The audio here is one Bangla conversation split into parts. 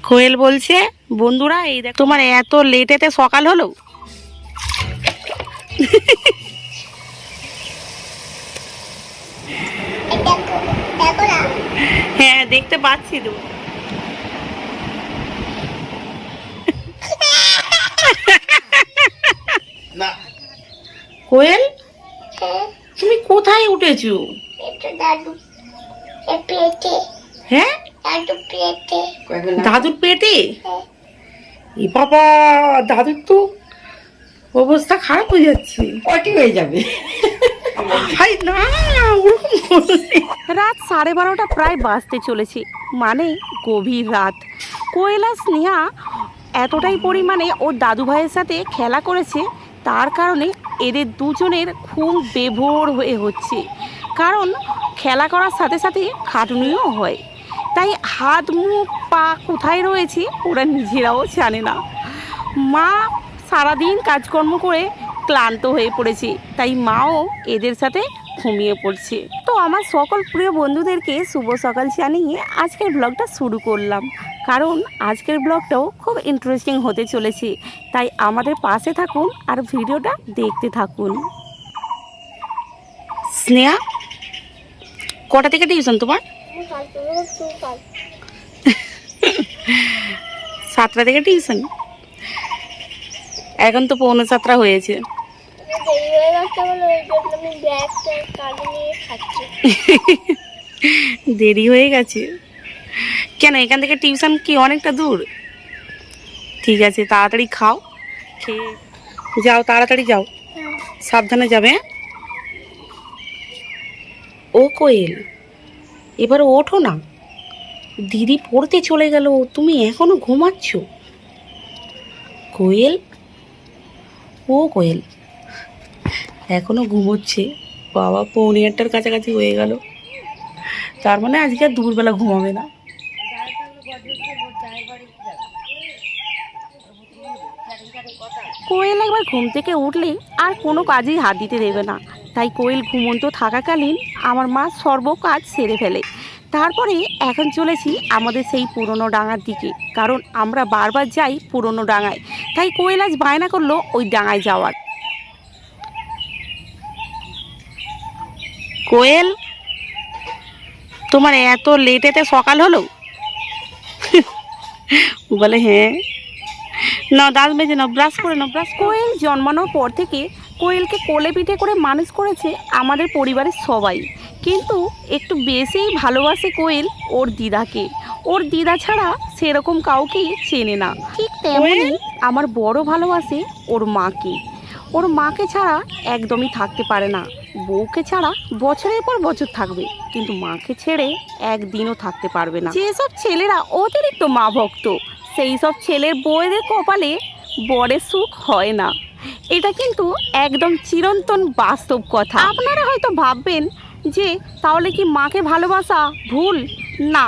কোয়েল বলছে বন্ধুরা এই দেখ তোমার এত লেটেতে সকাল হলো। হ্যাঁ দেখতে পাচ্ছি তো। কোয়েল তুমি কোথায় উঠেছো? হ্যাঁ দাদুর পেটে? এ বাবা দাদুর তো অবস্থা খারাপ হয়ে যাচ্ছে, পটি হয়ে যাবে। রাত 12:30 প্রায় বাজতে চলেছে, মানে গভীর রাত। কোয়েল আর স্নেহা এতটাই পরিমাণে ওর দাদু ভাইয়ের সাথে খেলা করেছে, তার কারণে এদের দুজনের ঘুম বেভোর হয়ে হচ্ছে। কারণ খেলা করার সাথে সাথে খাটুনিও হয়, তাই হাত মুখ পা কোথায় রয়েছে ওরা নিজেরাও জানে না। মা সারাদিন কাজকর্ম করে ক্লান্ত হয়ে পড়েছে, তাই মাও এদের সাথে ঘুমিয়ে পড়ছে। তো আমার সকল প্রিয় বন্ধুদেরকে শুভ সকাল জানিয়ে আজকের ব্লগটা শুরু করলাম, কারণ আজকের ব্লগটাও খুব ইন্টারেস্টিং হতে চলেছে। তাই আমাদের পাশে থাকুন আর ভিডিওটা দেখতে থাকুন। স্নেহা কটা থেকে টিউশন তোমার? 7টা থেকে টিউশন, এখন তো 6:45 হয়েছে। দেরি হয়ে গেছে কেন? এখান থেকে টিউশন কি অনেকটা দূর? ঠিক আছে তাড়াতাড়ি খাও, খেয়ে যাও, তাড়াতাড়ি যাও, সাবধানে যাবে। ও কোয়েল এবার ওঠো না, দিদি পড়তে চলে গেল, তুমি এখনো ঘুমাচ্ছ? কোয়েল, ও কোয়েল এখনো ঘুমোচ্ছে। বাবা 9:45টার কাছাকাছি হয়ে গেল, তার মানে আজকে আর দুপুরবেলা ঘুমাবে না। কোয়েল একবার ঘুম থেকে উঠলে আর কোনো কাজেই হাত দিতে দেবে না, তাই কোয়েল ঘুমন্ত থাকাকালীন আমার মা সর্ব কাজ সেরে ফেলে। তারপরে এখন চলেছি আমাদের সেই পুরনো ডাঙার দিকে, কারণ আমরা বারবার যাই পুরনো ডাঙায়, তাই কোয়েল আজ বায়না করলো ওই ডাঙায় যাওয়ার। কোয়েল তোমার এত লেটেতে সকাল হলো? বলে হ্যাঁ, না দাঁত মেজে নাও, ব্রাশ করে নাও, ব্রাশ। কোয়েল জন্মানোর পর থেকে কোয়েলকে কোলে পিঠে করে মানুষ করেছে আমাদের পরিবারের সবাই, কিন্তু একটু বেশিই ভালোবাসে কোয়েল ওর দিদাকে। ওর দিদা ছাড়া সেরকম কাউকেই চেনে না। ঠিক তেমনই আমার বড় ভালোবাসে ওর মাকে। ওর মাকে ছাড়া একদমই থাকতে পারে না। বউকে ছাড়া বছরের পর বছর থাকবে, কিন্তু মাকে ছেড়ে একদিনও থাকতে পারবে না। যেসব ছেলেরা অতিরিক্ত মা ভক্ত, সেই সব ছেলের বউয়েদের কপালে বরের সুখ হয় না। এটা কিন্তু একদম চিরন্তন বাস্তব কথা। আপনারা হয়তো ভাববেন যে তাহলে কি মাকে ভালোবাসা ভুল? না,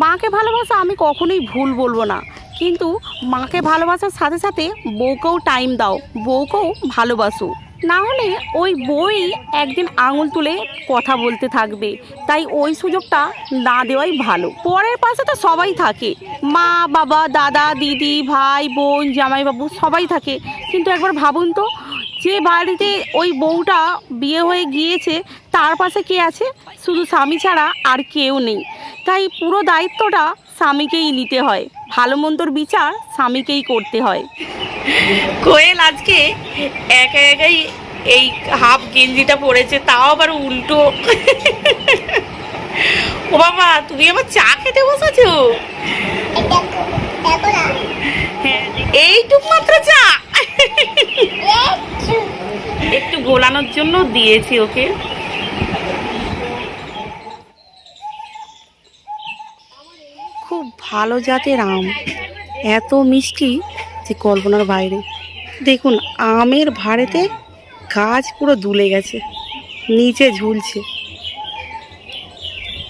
মাকে ভালোবাসা আমি কখনোই ভুল বলবো না, কিন্তু মাকে ভালোবাসার সাথে সাথে বউকেও টাইম দাও, বউকেও ভালোবাসো, না হলে ওই বই একদিন আঙুল তুলে কথা বলতে থাকবে। তাই ওই সুযোগটা না দেওয়াই ভালো। পরের পাশে তো সবাই থাকে, মা বাবা দাদা দিদি ভাই বোন জামাইবাবু সবাই থাকে, কিন্তু একবার ভাবুন তো, যে বাড়িতে ওই বউটা বিয়ে হয়ে গিয়েছে তার পাশে কে আছে? শুধু স্বামী ছাড়া আর কেউ নেই। তাই পুরো দায়িত্বটা স্বামীকেই নিতে হয়, ভালো মন্দর বিচার স্বামীকেই করতে হয়। কোয়েল আজকে একা একাই এই হাফ গেঞ্জিটা পরেছে, তাও আবার উল্টো। ও বাবা তুমি আবার চা খেতে বসেছো? হ্যাঁ এইটুক মাত্র চা, একটু গোলানোর জন্য দিয়েছি ওকে। খুব ভালো জাতের আম, এত মিষ্টি যে কল্পনার বাইরে। দেখুন আমের ভাড়েতে গাছ পুরো দুলে গেছে, নিচে ঝুলছে,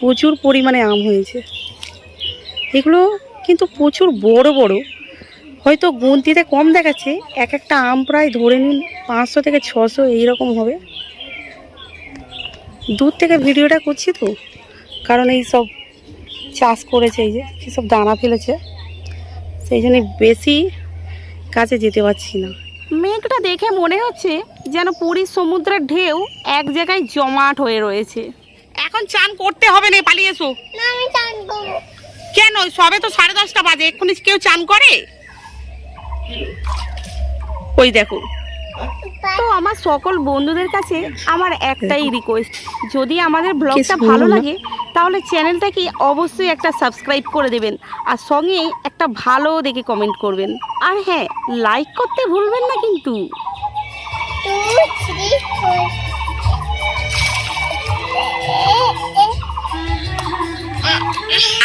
প্রচুর পরিমাণে আম হয়েছে। এগুলো কিন্তু প্রচুর বড় বড়, হয়তো গুনতিতে কম দেখাচ্ছে, এক একটা আম প্রায় ধরে নিন 500 থেকে 600 এইরকম হবে। দূর থেকে ভিডিওটা করছি তো, কারণ এই সব চাষ করেছে, এই যে কী সব দানা ফেলেছে, সেই জন্য বেশি কাছে যেতে পারছি না। মেঘটা দেখে মনে হচ্ছে যেন পুরীর সমুদ্রের ঢেউ এক জায়গায় জমাট হয়ে রয়েছে। এখন চান করতে হবে না, পালিয়ে এসো। কেন? সবে তো 10:30 বাজে, এক্ষুনি কেউ চান করে? ওই দেখো। তো আমার সকল বন্ধুদের কাছে আমার একটাই রিকোয়েস্ট, যদি আমাদের ব্লগটা ভালো লাগে তাহলে চ্যানেলটাকে অবশ্যই একটা সাবস্ক্রাইব করে দেবেন, আর সঙ্গে একটা ভালো দেখে কমেন্ট করবেন, আর হ্যাঁ, লাইক করতে ভুলবেন না কিন্তু।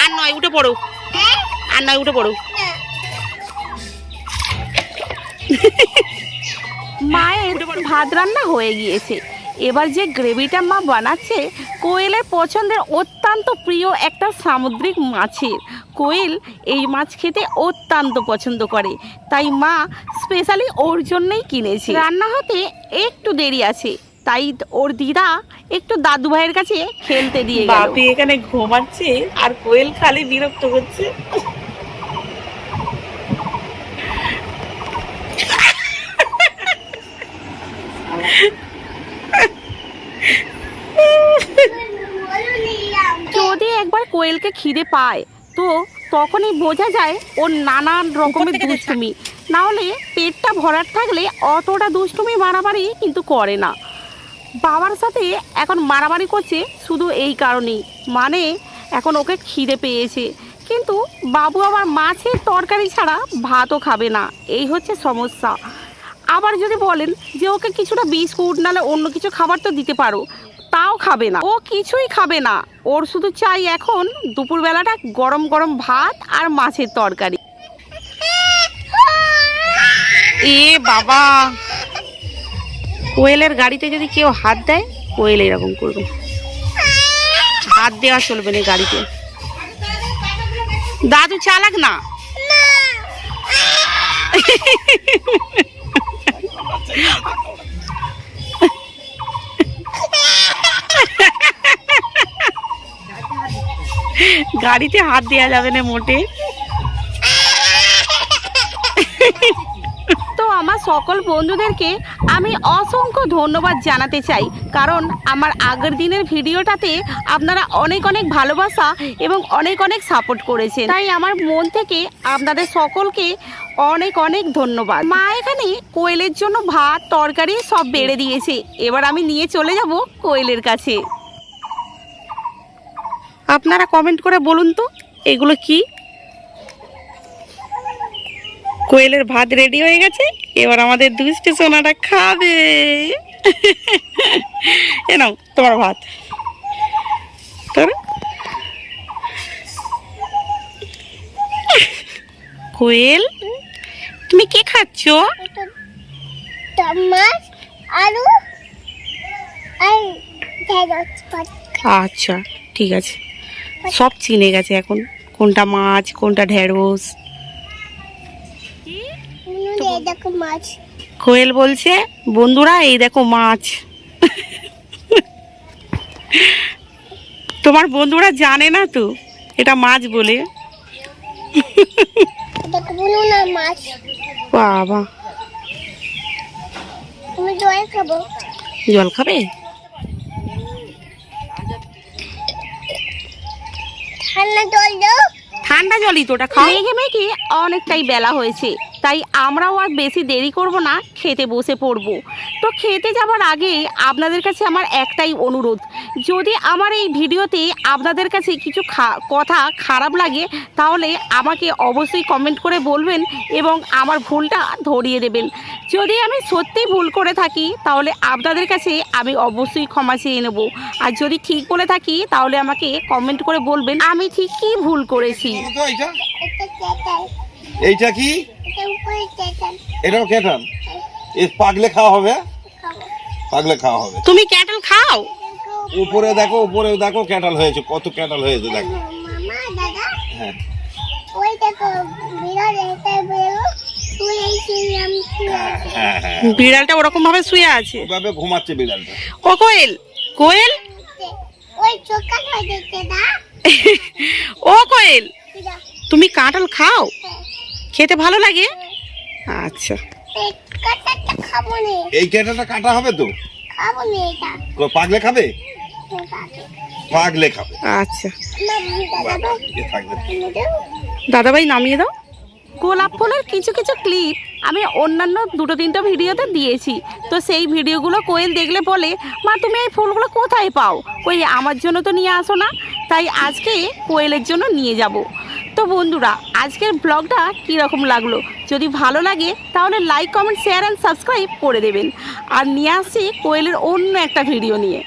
আর নয়, উঠে পড়ো। আর নয়, উঠে পড়ো। মায়ের ভাত রান্না হয়ে গিয়েছে। এবার যে গ্রেভিটা মা বানাচ্ছে কোয়েলের পছন্দের অত্যন্ত প্রিয় একটা সামুদ্রিক মাছের। কোয়েল এই মাছ খেতে অত্যন্ত পছন্দ করে, তাই মা স্পেশালি ওর জন্যই কিনেছে। রান্না হতে একটু দেরি আছে, তাই ওর দিদা একটু দাদু ভাইয়ের কাছে খেলতে দিয়ে গেল। বাপি এখানে ঘুমাচ্ছে আর কোয়েল খালি বিরক্ত করছে। যদি একবার কোয়েলকে খিদে পায় তো তখনই বোঝা যায় ওর নানান রকমের দুষ্টুমি, না হলে পেটটা ভরাট থাকলে অতটা দুষ্টুমি মারামারি কিন্তু করে না। বাবার সাথে এখন মারামারি করছে শুধু এই কারণেই, মানে এখন ওকে খিদে পেয়েছে, কিন্তু বাবু আবার মাছের তরকারি ছাড়া ভাতও খাবে না, এই হচ্ছে সমস্যা। আবার যদি বলেন যে ওকে কিছুটা বিস্কুট নাহলে অন্য কিছু খাবার তো দিতে পারো, তাও খাবে না, ও কিছুই খাবে না। ওর শুধু চাই এখন দুপুরবেলাটা গরম গরম ভাত আর মাছের তরকারি। এ বাবা, কোয়েলের গাড়িতে যদি কেউ হাত দেয় কোয়েল এরকম করবে, হাত দেওয়া চলবে না গাড়িতে। দাদু চালাক না। গাড়িতে হাত দেওয়া যাবে না মোটে। তো আমার সকল বন্ধুদেরকে আমি অসংখ্য ধন্যবাদ জানাতে চাই, কারণ আমার আগের দিনের ভিডিওটাতে আপনারা অনেক অনেক ভালোবাসা এবং অনেক অনেক সাপোর্ট করেছেন, তাই আমার মন থেকে আপনাদের সকলকে অনেক অনেক ধন্যবাদ। মা এখানে কোয়েলের জন্য ভাত তরকারি সব বেড়ে দিয়েছে, এবার আমি নিয়ে চলে যাব কোয়েলের কাছে। আপনারা কমেন্ট করে বলুন তো এগুলো কি? কোয়েলের ভাত রেডি হয়ে গেছে, এবার আমাদের দুষ্টু সোনাটা খাবে। এ নাও তোমার ভাত। কোয়েল, তুমি কি খাচ্ছ? আচ্ছা ঠিক আছে, সব চিনে গেছে এখন, কোনটা মাছ কোনটা ঢেঁড়স। কোয়েল বলছে বন্ধুরা এই দেখো মাছ। তোমার বন্ধুরা জানে না তো এটা মাছ বলে। বাবা, জল খাবে? ঠান্ডা জলই তো ওটা খাও। মেঘে মেঘে অনেকটাই বেলা হয়েছে, তাই আমরাও আর বেশি দেরি করব না, খেতে বসে পড়ব। তো খেতে যাবার আগে আপনাদের কাছে আমার একটাই অনুরোধ, যদি আমার এই ভিডিওতে আপনাদের কাছে কিছু কথা খারাপ লাগে তাহলে আমাকে অবশ্যই কমেন্ট করে বলবেন এবং আমার ভুলটা ধরিয়ে দেবেন। যদি আমি সত্যি ভুল করে থাকি তাহলে আপনাদের কাছে আমি অবশ্যই ক্ষমা চেয়ে নেব, আর যদি ঠিক বলে থাকি তাহলে আমাকে কমেন্ট করে বলবেন আমি ঠিক কী ভুল করেছি। এইটা কি? এটাও ক্যাটাল। এ পাগলে খাওয়া হবে, পাগলে খাওয়া হবে। তুমি ক্যাটাল খাও? উপরে দেখো, উপরে দেখো ক্যাটাল হয়েছে, কত ক্যাটাল হয়েছে দেখো। হ্যাঁ ওই দেখো বিড়াল, এটা বেরো বিড়ালটা ওরকম ভাবে শুয়ে আছে, ওভাবে ঘুমাচ্ছে বিড়ালটা। ও কোয়েল, কোয়েল ওই চোখটা দেখতে না, ও কোয়েল, তুমি কাঁঠাল খাও? খেতে ভালো লাগে? আচ্ছা। এই কাঁঠালটা কাটা হবে তো? পাগলে খাবে? পাগলে খাবে। আচ্ছা এ থাকবে। দাদাভাই নামিয়ে দাও। গোলাপ ফুলের কিছু কিছু ক্লিপ আমি অন্যান্য 2-3টা ভিডিওতে দিয়েছি। তো সেই ভিডিওগুলো কোয়েল দেখলে বলে, মা তুমি এই ফুলগুলো কোথায় পাও? কই আমার জন্য তো নিয়ে আসো না। তাই আজকে কোয়েলের জন্য নিয়ে যাব। তো বন্ধুরা, আজকের ব্লগটা কীরকম লাগলো? যদি ভালো লাগে তাহলে like, comment, share and subscribe করে দেবেন। আর নিয়ে আসছি কোয়েলের অন্য একটা ভিডিও নিয়ে।